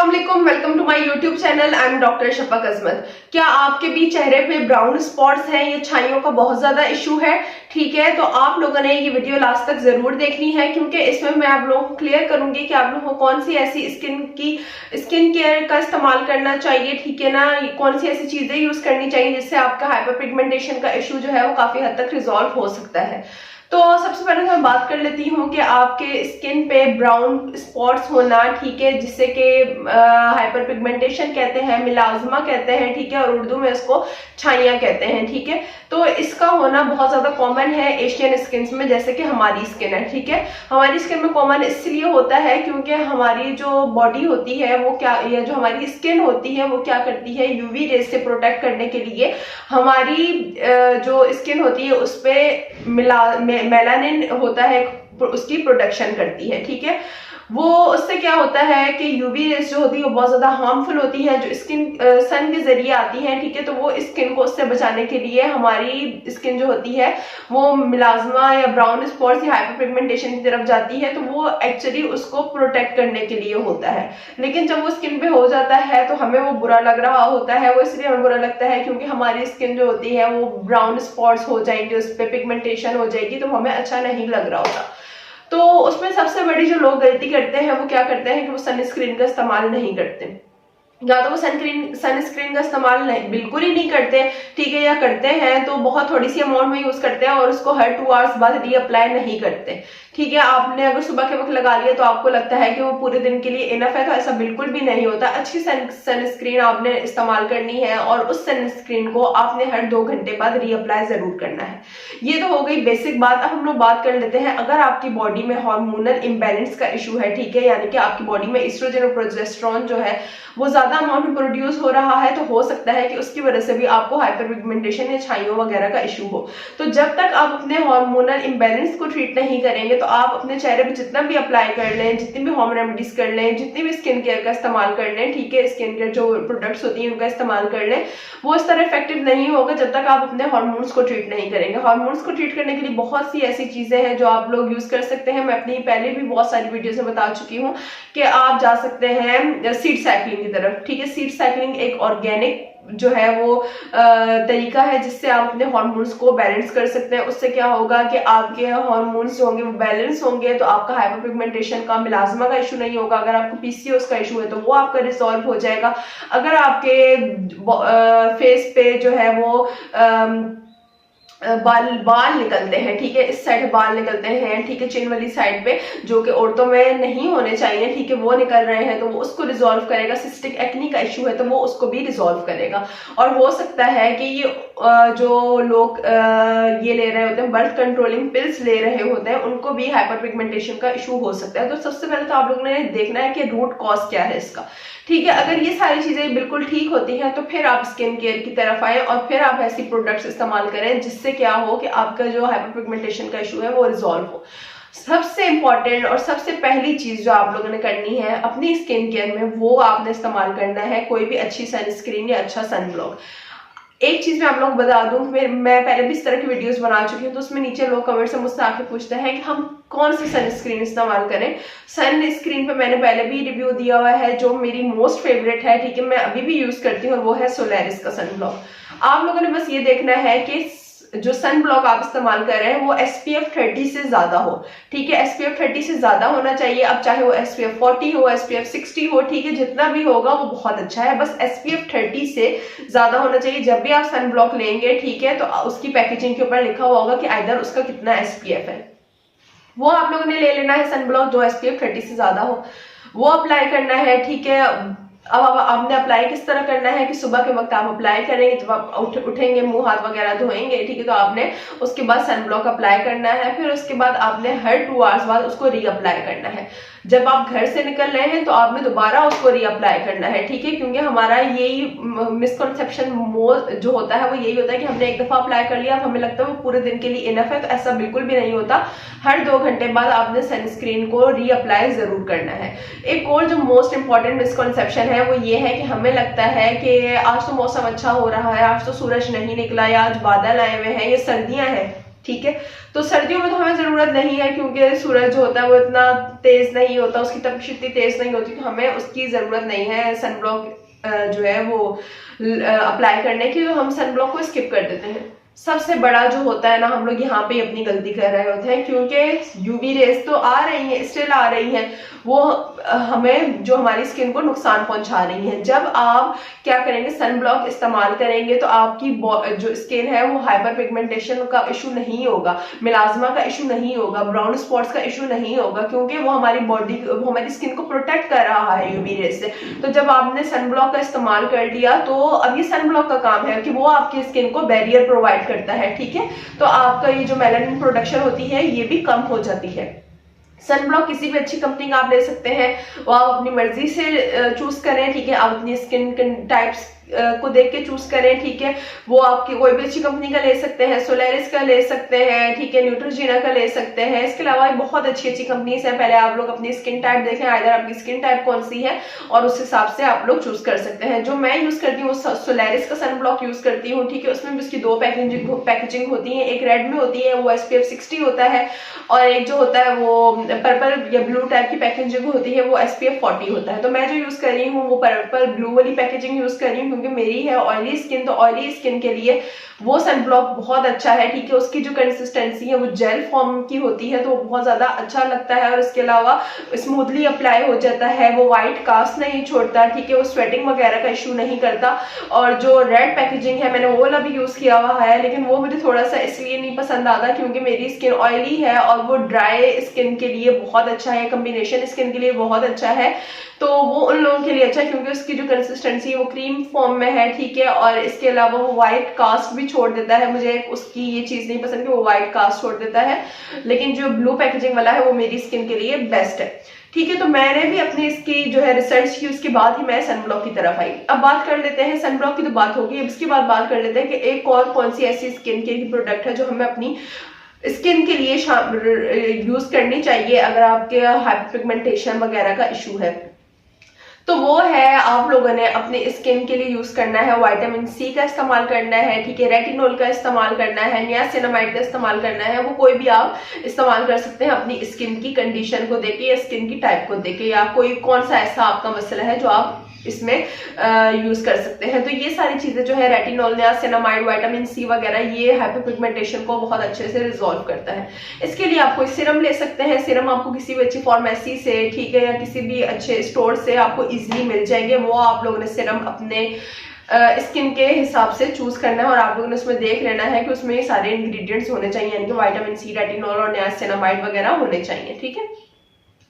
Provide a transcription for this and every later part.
अस्सलाम वालेकुम, welcome to my YouTube channel. I am doctor Shafaq Azmat. क्या आपके भी चेहरे पे ब्राउन स्पॉट्स हैं या छाइयों का बहुत ज्यादा इशू है? ठीक है, तो आप लोगों ने ये वीडियो लास्ट तक जरूर देखनी है, क्योंकि इसमें मैं आप लोगों को क्लियर करूंगी कि आप लोगों को कौन सी ऐसी स्किन केयर का इस्तेमाल करना चाहिए, ठीक है ना, कौन सी ऐसी चीजें यूज करनी चाहिए जिससे आपका हाइपर पिगमेंटेशन का इशू जो है वो काफी हद तक रिजॉल्व हो सकता है। तो सबसे पहले तो मैं बात कर लेती हूँ कि आपके स्किन पे ब्राउन स्पॉट्स होना, ठीक है, जिससे कि हाइपर पिगमेंटेशन कहते हैं, मिलाजमा कहते हैं, ठीक है, और उर्दू में इसको छाइयाँ कहते हैं, ठीक है। तो इसका होना बहुत ज्यादा कॉमन है एशियन स्किन में, जैसे कि हमारी स्किन है, ठीक है। हमारी स्किन में कॉमन इसलिए होता है क्योंकि हमारी जो बॉडी होती है वो क्या, या जो हमारी स्किन होती है वो क्या करती है, यूवी रेज से प्रोटेक्ट करने के लिए हमारी जो स्किन होती है उस पर मेलानिन होता है, उसकी प्रोटेक्शन करती है, ठीक है। वो उससे क्या होता है कि यूवी रेज जो होती है वो बहुत ज्यादा हार्मफुल होती है, जो स्किन सन के जरिए आती है, ठीक है। तो वो स्किन को उससे बचाने के लिए हमारी स्किन जो होती है वो मिलाजमा या ब्राउन स्पॉट्स या हाइपर पिगमेंटेशन की तरफ जाती है, तो वो एक्चुअली उसको प्रोटेक्ट करने के लिए होता है। लेकिन जब वो स्किन पे हो जाता है तो हमें वो बुरा लग रहा होता है। वो इसलिए हमें बुरा लगता है क्योंकि हमारी स्किन जो होती है वो ब्राउन स्पॉट्स हो जाएंगे, उस पर पिगमेंटेशन हो जाएगी, तो हमें अच्छा नहीं लग रहा होता। तो उसमें सबसे बड़ी जो लोग गलती करते हैं वो क्या करते हैं कि वो सनस्क्रीन का इस्तेमाल नहीं करते, या तो वो सनस्क्रीन का इस्तेमाल नहीं, बिल्कुल ही नहीं करते, ठीक है, या करते हैं तो बहुत थोड़ी सी अमाउंट में यूज करते हैं और उसको हर 2 आवर्स बाद रीअप्लाई नहीं करते, ठीक है। आपने अगर सुबह के वक्त लगा लिया तो आपको लगता है कि वो पूरे दिन के लिए इनफ है, तो ऐसा बिल्कुल भी नहीं होता। अच्छी सनस्क्रीन आपने इस्तेमाल करनी है और उस सनस्क्रीन को आपने हर 2 घंटे बाद रीअप्लाई जरूर करना है। ये तो हो गई बेसिक बात। अब हम लोग बात कर लेते हैं, अगर आपकी बॉडी में हार्मोनल इम्बैलेंस का इशू है, ठीक है, यानी कि आपकी बॉडी में एस्ट्रोजन और प्रोजेस्टेरोन जो है वो ज्यादा अमाउंट में प्रोड्यूस हो रहा है, तो हो सकता है कि उसकी वजह से भी आपको हाइपर पिगमेंटेशन या छाइयों वगैरह का इशू हो। तो जब तक आप अपने हार्मोनल इम्बैलेंस को ट्रीट नहीं करेंगे तो आप अपने चेहरे पे जितना भी अप्लाई कर लें, जितनी भी होम रेमेडीज कर लें, जितनी भी स्किन केयर का इस्तेमाल कर लें, ठीक है, स्किन केयर जो प्रोडक्ट्स होती हैं उनका इस्तेमाल कर लें, वो इस तरह इफेक्टिव नहीं होगा जब तक आप अपने हार्मोन्स को ट्रीट नहीं करेंगे। हार्मोन्स को ट्रीट करने के लिए बहुत सी ऐसी चीजें हैं जो आप लोग यूज कर सकते हैं। मैं अपनी पहले भी बहुत सारी वीडियोस में बता चुकी हूँ कि आप जा सकते हैं सीड साइक्लिंग की तरफ, ठीक है। सीड साइक्लिंग एक ऑर्गेनिक जो है वो तरीका है जिससे आप अपने हार्मोन्स को बैलेंस कर सकते हैं। उससे क्या होगा कि आपके हार्मोन्स जो होंगे वो बैलेंस होंगे, तो आपका हाइपर पिगमेंटेशन का, मिलाजमा का इशू नहीं होगा। अगर आपको पीसीओएस का इशू है तो वो आपका रिजॉल्व हो जाएगा। अगर आपके फेस पे जो है वो बाल निकलते हैं, ठीक है, इस साइड बाल निकलते हैं, ठीक है, चिन वाली साइड पे, जो कि औरतों में नहीं होने चाहिए, ठीक है, वो निकल रहे हैं, तो वो उसको रिजॉल्व करेगा। सिस्टिक एक्नी का इशू है तो वो उसको भी रिजॉल्व करेगा। और हो सकता है कि ये जो लोग ये ले रहे होते हैं, बर्थ कंट्रोलिंग पिल्स ले रहे होते हैं, उनको भी हाइपर पिगमेंटेशन का इशू हो सकता है। तो सबसे पहले तो आप लोगों ने देखना है कि रूट कॉज क्या है इसका, ठीक है। अगर ये सारी चीजें बिल्कुल ठीक होती हैं तो फिर आप स्किन केयर की तरफ आए और फिर आप ऐसी प्रोडक्ट्स इस्तेमाल करें जिससे क्या हो कि आपका जो हाइपर पिगमेंटेशन का इशू है वो रिजॉल्व हो। सबसे इंपॉर्टेंट और सबसे पहली चीज जो आप लोगों ने करनी है अपनी स्किन केयर में, वो आपने इस्तेमाल करना है कोई भी अच्छी सनस्क्रीन या अच्छा सनब्लॉक। एक चीज मैं आप लोग बता दूं, मैं पहले भी इस तरह की वीडियोस बना चुकी हूँ, तो उसमें नीचे लोग कमेंट से मुझसे आके पूछते हैं कि हम कौन सी सनस्क्रीन इस्तेमाल करें। सनस्क्रीन पे मैंने पहले भी रिव्यू दिया हुआ है, जो मेरी मोस्ट फेवरेट है, ठीक है, मैं अभी भी यूज करती हूँ, और वो है सोलेरिस का सनब्लॉक। आप लोगों ने बस ये देखना है कि जो सन ब्लॉक आप इस्तेमाल कर रहे हैं वो SPF 30 से ज्यादा हो, ठीक है, SPF 30 से ज्यादा होना चाहिए। अब चाहे वो SPF 40 हो, SPF 60 हो, ठीक है, जितना भी होगा वो बहुत अच्छा है, बस SPF 30 से ज्यादा होना चाहिए। जब भी आप सन ब्लॉक लेंगे, ठीक है, तो उसकी पैकेजिंग के ऊपर लिखा हुआ होगा कि आइदर उसका कितना SPF है, वो आप लोगों ने ले लेना है। सन ब्लॉक जो SPF 30 से ज्यादा हो वो अप्लाई करना है, ठीक है। अब आपने अप्लाई किस तरह करना है कि सुबह के वक्त आप अप्लाई करेंगे, जब आप उठेंगे, मुंह हाथ वगैरह धोएंगे, ठीक है, तो आपने उसके बाद सनब्लॉक अप्लाई करना है। फिर उसके बाद आपने हर 2 आवर्स बाद उसको रीअप्लाई करना है। जब आप घर से निकल रहे हैं तो आपने दोबारा उसको रीअप्लाई करना है, ठीक है, क्योंकि हमारा यही मिसकॉन्सेप्शन जो होता है वो यही होता है कि हमने एक दफा अप्लाई कर लिया, अब हमें लगता है वो पूरे दिन के लिए इनफ है, तो ऐसा बिल्कुल भी नहीं होता। हर 2 घंटे बाद आपने सनस्क्रीन को रीअप्लाई जरूर करना है। एक और जो मोस्ट इंपॉर्टेंट मिसकॉन्सेप्शन है वो ये है कि हमें लगता है कि आज तो मौसम अच्छा हो रहा है, आज तो सूरज नहीं निकला, या आज बादल आए हुए हैं, ये सर्दियां हैं, ठीक है। तो सर्दियों में तो हमें जरूरत नहीं है क्योंकि सूरज जो होता है वो इतना तेज नहीं होता, उसकी तपिश इतनी तेज नहीं होती, तो हमें उसकी जरूरत नहीं है सनब्लॉक जो है वो अप्लाई करने की, तो हम सनब्लॉक को स्किप कर देते हैं। सबसे बड़ा जो होता है ना, हम लोग यहाँ पे अपनी गलती कर रहे होते हैं क्योंकि यूवी रेस तो आ रही है, स्टिल आ रही है, वो हमें जो हमारी स्किन को नुकसान पहुंचा रही है। जब आप क्या करेंगे, सन ब्लॉक इस्तेमाल करेंगे तो आपकी जो स्किन है वो हाइपर पिगमेंटेशन का इशू नहीं होगा, मिलाजमा का इशू नहीं होगा, ब्राउन स्पॉट्स का इशू नहीं होगा, क्योंकि वो हमारी बॉडी, वो हमारी स्किन को प्रोटेक्ट कर रहा है यूवी रेस से। तो जब आपने सन ब्लॉक का इस्तेमाल कर लिया तो अब ये सन ब्लॉक का काम है कि वो आपकी स्किन को बैरियर प्रोवाइड करता है, ठीक है। तो आपका ये जो मेलानिन प्रोडक्शन होती है ये भी कम हो जाती है। सन ब्लॉक किसी भी अच्छी कंपनी का आप ले सकते हैं, वो आप अपनी मर्जी से चूज करें, ठीक है। आप अपनी स्किन टाइप्स को देख के चूज करें, ठीक है। वो आपकी कोई भी अच्छी कंपनी का ले सकते हैं, सोलेरिस का ले सकते हैं, ठीक है, न्यूट्रोजीना का ले सकते हैं। इसके अलावा बहुत अच्छी अच्छी कंपनीज हैं। पहले आप लोग अपनी स्किन टाइप देखें, आइदर आपकी स्किन टाइप कौन सी है और उस हिसाब से आप लोग चूज कर सकते हैं। जो मैं यूज करती हूँ सोलेरिस का सन ब्लॉक यूज करती हूँ, ठीक है। उसमें भी उसकी 2 पैकेजिंग होती है, एक रेड में होती है वो SPF 60 होता है, और एक जो होता है वो पर्पल या ब्लू टाइप की पैकेजिंग होती है वो SPF 40 होता है। तो मैं जो यूज कर रही हूँ वो पर्पल ब्लू वाली पैकेजिंग यूज कर रही हूँ क्योंकि मेरी है ऑयली स्किन, तो ऑयली स्किन के लिए वो सन ब्लॉक बहुत अच्छा है, ठीक है। उसकी जो कंसिस्टेंसी है वो जेल फॉर्म की होती है, तो वो बहुत ज्यादा अच्छा लगता है, और इसके अलावा स्मूथली अप्लाई हो जाता है, वो व्हाइट कास्ट नहीं छोड़ता, ठीक है, वो स्वेटिंग वगैरह का इशू नहीं करता। और जो रेड पैकेजिंग है मैंने वो वाला भी यूज किया हुआ है, लेकिन वो मुझे थोड़ा सा इसलिए नहीं पसंद आता क्योंकि मेरी स्किन ऑयली है और वो ड्राई स्किन के लिए बहुत अच्छा है, कॉम्बिनेशन स्किन के लिए बहुत अच्छा है। तो वो उन लोगों के लिए अच्छा है क्योंकि उसकी जो कंसिस्टेंसी है वो क्रीम फॉर्म में है, ठीक है। और इसके अलावा वो व्हाइट कास्ट भी छोड़ देता है, मुझे उसकी ये चीज नहीं पसंद कि वो व्हाइट कास्ट छोड़ देता है, लेकिन जो ब्लू पैकेजिंग वाला है वो मेरी स्किन के लिए बेस्ट है, ठीक है। तो मैंने भी अपनी इसकी जो है रिसर्च की, उसके बाद ही मैं सनब्लॉक की तरफ आई। अब बात कर लेते हैं, सनब्लॉक की तो बात होगी, अब इसके बाद बात कर लेते हैं कि एक और कौन सी ऐसी स्किन केयर की प्रोडक्ट है जो हमें अपनी स्किन के लिए यूज करनी चाहिए अगर आपके हाइपरपिगमेंटेशन वगैरह का इशू है। तो वो है, आप लोगों ने अपने स्किन के लिए यूज करना है विटामिन सी का इस्तेमाल करना है, ठीक है, रेटिनॉल का इस्तेमाल करना है, नियासिनामाइड का इस्तेमाल करना है। वो कोई भी आप इस्तेमाल कर सकते हैं अपनी स्किन की कंडीशन को देके या स्किन की टाइप को देके, या कोई कौन सा ऐसा आपका मसला है जो आप इसमें यूज कर सकते हैं। तो ये सारी चीजें जो है रेटिनॉल, नियासिनामाइड, विटामिन सी वगैरह, ये हाइपरपिगमेंटेशन को बहुत अच्छे से रिजॉल्व करता है। इसके लिए आप कोई सिरम ले सकते हैं, सिरम आपको किसी भी अच्छी फार्मेसी से, ठीक है, या किसी भी अच्छे स्टोर से आपको इजीली मिल जाएंगे। वो आप लोगों ने सिरम अपने स्किन के हिसाब से चूज करना है और आप लोगों ने उसमें देख लेना है कि उसमें सारे इंग्रेडिएंट्स होने चाहिए, यानी कि विटामिन सी, रेटिनॉल और नियासिनामाइड वगैरह होने चाहिए, ठीक है।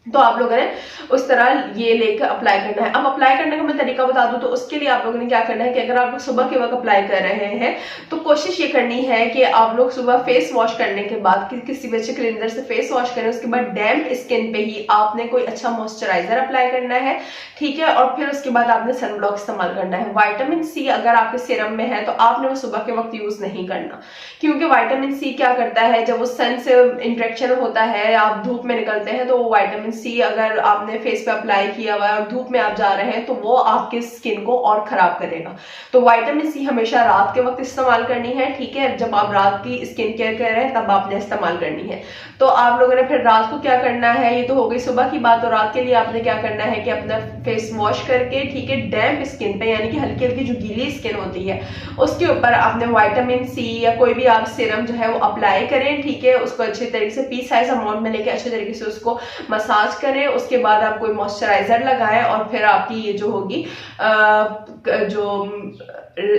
तो आप लोगों ने उस तरह ये लेकर अप्लाई करना है। अब अप्लाई करने का मैं तरीका बता दूं तो उसके लिए आप लोगों ने क्या करना है कि अगर आप लोग सुबह के वक्त अप्लाई कर रहे हैं तो कोशिश ये करनी है कि आप लोग सुबह फेस वॉश करने के बाद किसी भी अच्छे क्लींजर से फेस वॉश करें, उसके बाद डैम्प स्किन पे ही आपने कोई अच्छा मॉइस्चराइजर अप्लाई करना है, ठीक है। और फिर उसके बाद आपने सनब्लॉक इस्तेमाल करना है। विटामिन सी अगर आपके सीरम में है तो आपने वो सुबह के वक्त यूज नहीं करना, क्योंकि विटामिन सी क्या करता है, जब वो सन से इंटरेक्शन होता है, आप धूप में निकलते हैं, तो वो विटामिन सी अगर आपने फेस पे अप्लाई किया हुआ है और धूप में आप जा रहे हैं तो वो आपके स्किन को और खराब करेगा। तो विटामिन सी हमेशा रात के वक्त इस्तेमाल करनी है, ठीक है। जब आप रात की स्किन केयर कर रहे हैं तब आपने इस्तेमाल करनी है। तो आप लोगों ने फिर रात को क्या करना है, ये तो हो गई सुबह की बात। और रात के लिए आपने क्या करना है कि अपना फेस वॉश करके, ठीक है, डैम्प स्किन पे, यानी कि हल्की हल्की जो गीली स्किन होती है उसके ऊपर आपने विटामिन सी या कोई भी आप सीरम जो है वो अप्लाई करें, ठीक है। उसको अच्छे तरीके से पीस साइज अमाउंट में लेके अच्छे तरीके से उसको मसाज करें। उसके बाद आप कोई मॉइस्चराइजर लगाएं और फिर आपकी ये जो होगी जो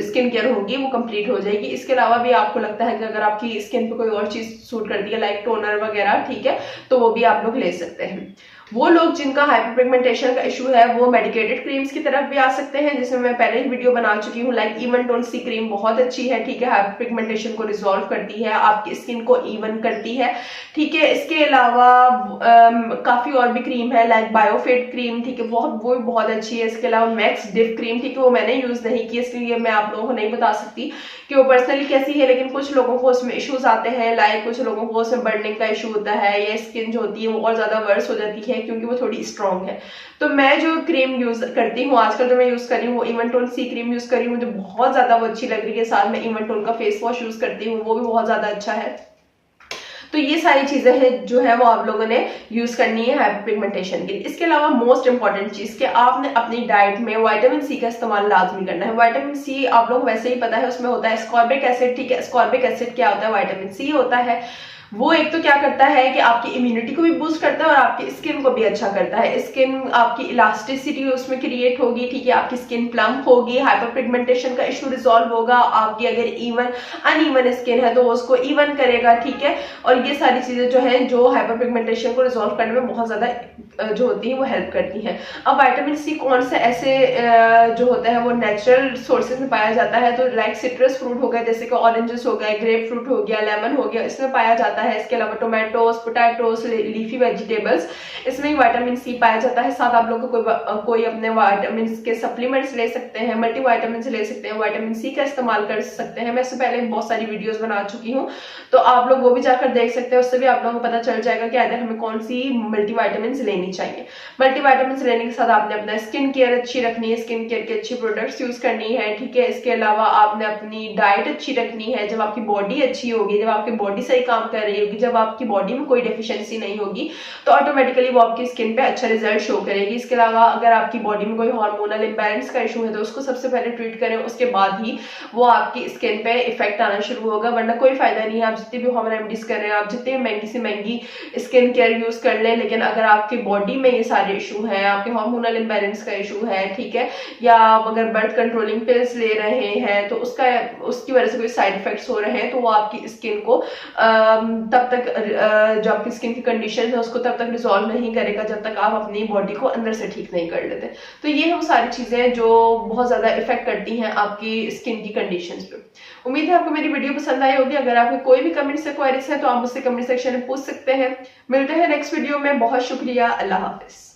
स्किन केयर होगी वो कंप्लीट हो जाएगी। इसके अलावा भी आपको लगता है कि अगर आपकी स्किन पे कोई और चीज सूट करती है लाइक टोनर वगैरह, ठीक है, तो वो भी आप लोग ले सकते हैं। वो लोग जिनका हाइपरपिगमेंटेशन का इशू है वो मेडिकेटेड क्रीम्स की तरफ भी आ सकते हैं, जिसमें मैं पहले ही वीडियो बना चुकी हूँ। लाइक इवन टोन सी क्रीम बहुत अच्छी है, ठीक है, हाइपरपिगमेंटेशन को रिजॉल्व करती है, आपकी स्किन को इवन करती है, ठीक है। इसके अलावा काफी और भी क्रीम है लाइक बायोफिट क्रीम, ठीक है, वो भी बहुत अच्छी है। इसके अलावा मैक्स डिप क्रीम, ठीक है, वो मैंने यूज नहीं की इसलिए मैं आप लोगों को नहीं बता सकती कि वो पर्सनली कैसी है, लेकिन कुछ लोगों को उसमें इश्यूज आते हैं, लाइक कुछ लोगों को उसमें बर्निंग का इशू होता है, या स्किन जो होती है वो और ज्यादा वर्स हो जाती है क्योंकि वो थोड़ी स्ट्रॉन्ग है। तो मैं जो क्रीम यूज करती हूँ आजकल, जो मैं यूज कर रही हूँ वो इवन टोन सी क्रीम यूज कर रही हूँ, मुझे बहुत ज्यादा वो अच्छी लग रही है। साथ में इवन टोन का फेस वॉश यूज करती हूँ, वो भी बहुत ज्यादा अच्छा है। तो ये सारी चीजें हैं जो है वो आप लोगों ने यूज करनी है हाइपर पिगमेंटेशन के लिए। इसके अलावा मोस्ट इंपॉर्टेंट चीज कि आपने अपनी डाइट में विटामिन सी का इस्तेमाल लाजमी करना है। विटामिन सी आप लोग वैसे ही पता है उसमें होता है स्कॉर्बिक एसिड, ठीक है। स्कॉर्बिक एसिड क्या होता है? विटामिन सी होता है। वो एक तो क्या करता है कि आपकी इम्यूनिटी को भी बूस्ट करता है और आपकी स्किन को भी अच्छा करता है। स्किन आपकी इलास्टिसिटी उसमें क्रिएट होगी, ठीक है। आपकी स्किन प्लम्प होगी, हाइपर पिगमेंटेशन का इशू रिजॉल्व होगा। आपकी अगर इवन अनइवन स्किन है तो वो उसको इवन करेगा, ठीक है। और ये सारी चीजें जो है जो हाइपर पिगमेंटेशन को रिजॉल्व करने में बहुत ज्यादा जो होती है वो हेल्प करती है। अब विटामिन सी कौन से ऐसे जो होता है वो नेचुरल सोर्सेज में पाया जाता है? तो लाइक सिट्रस फ्रूट हो गया, जैसे कि ऑरेंजेस हो गए, ग्रेप फ्रूट हो गया, लेमन हो गया, इसमें पाया जाता है। इसके अलावा टोमेटोज, पोटैटोज, लीफी वेजिटेबल्स, इसमें विटामिन सी पाया जाता है। साथ आप लोग कोई अपने विटामिन के सप्लीमेंट्स ले सकते हैं, मल्टी विटामिन ले सकते हैं, विटामिन सी का इस्तेमाल कर सकते हैं। मैं इससे पहले बहुत सारी वीडियोस बना चुकी हूँ, तो आप लोग वो भी जाकर देख सकते हैं। उससे भी आप लोगों को पता चल जाएगा कि अगर हमें कौन सी मल्टी विटामिन लेनी चाहिए। मल्टी विटामिन लेने के साथ आपने अपना स्किन केयर अच्छी रखनी है, स्किन केयर के अच्छी प्रोडक्ट्स यूज करनी है, ठीक है। इसके अलावा आपने अपनी डाइट अच्छी रखनी है। जब आपकी बॉडी अच्छी होगी, जब आपकी बॉडी सही काम कर रही होगी, जब आपकी बॉडी में कोई डेफिशिएंसी नहीं होगी, तो ऑटोमेटिकली वो आपकी स्किन पे अच्छा रिजल्ट शो करेगी। इसके अलावा अगर आपकी बॉडी में कोई हार्मोनल इंबैलेंस का इशू है तो उसको सबसे पहले ट्रीट करें, उसके बाद ही वो आपकी स्किन पे इफेक्ट आना शुरू होगा, वरना कोई फायदा नहीं है। आप जितनी भी होम रेमेडीज कर रहे हैं, आप जितनी महंगी से महंगी स्किन केयर यूज कर लें, लेकिन अगर आपकी बॉडी में ये सारे इशू है, आपके हार्मोनल इंबैलेंस का इशू है, ठीक है, या आप अगर बर्थ कंट्रोलिंग पिल्स ले रहे हैं तो उसकी वजह से कोई साइड इफेक्ट्स हो रहे हैं, तो वो आपकी स्किन को तब तक जो आपकी स्किन की कंडीशन है उसको तब तक रिजॉल्व नहीं करेगा जब तक आप अपनी बॉडी को अंदर से ठीक नहीं कर लेते। तो ये है वो सारी चीजें जो बहुत ज्यादा इफेक्ट करती हैं आपकी स्किन की कंडीशंस पे। उम्मीद है आपको मेरी वीडियो पसंद आई होगी। अगर आपको कोई भी कमेंट से क्वेरीज है तो आप मुझसे कमेंट सेक्शन में पूछ सकते हैं। मिलते हैं नेक्स्ट वीडियो में। बहुत शुक्रिया। अल्लाह हाफिज।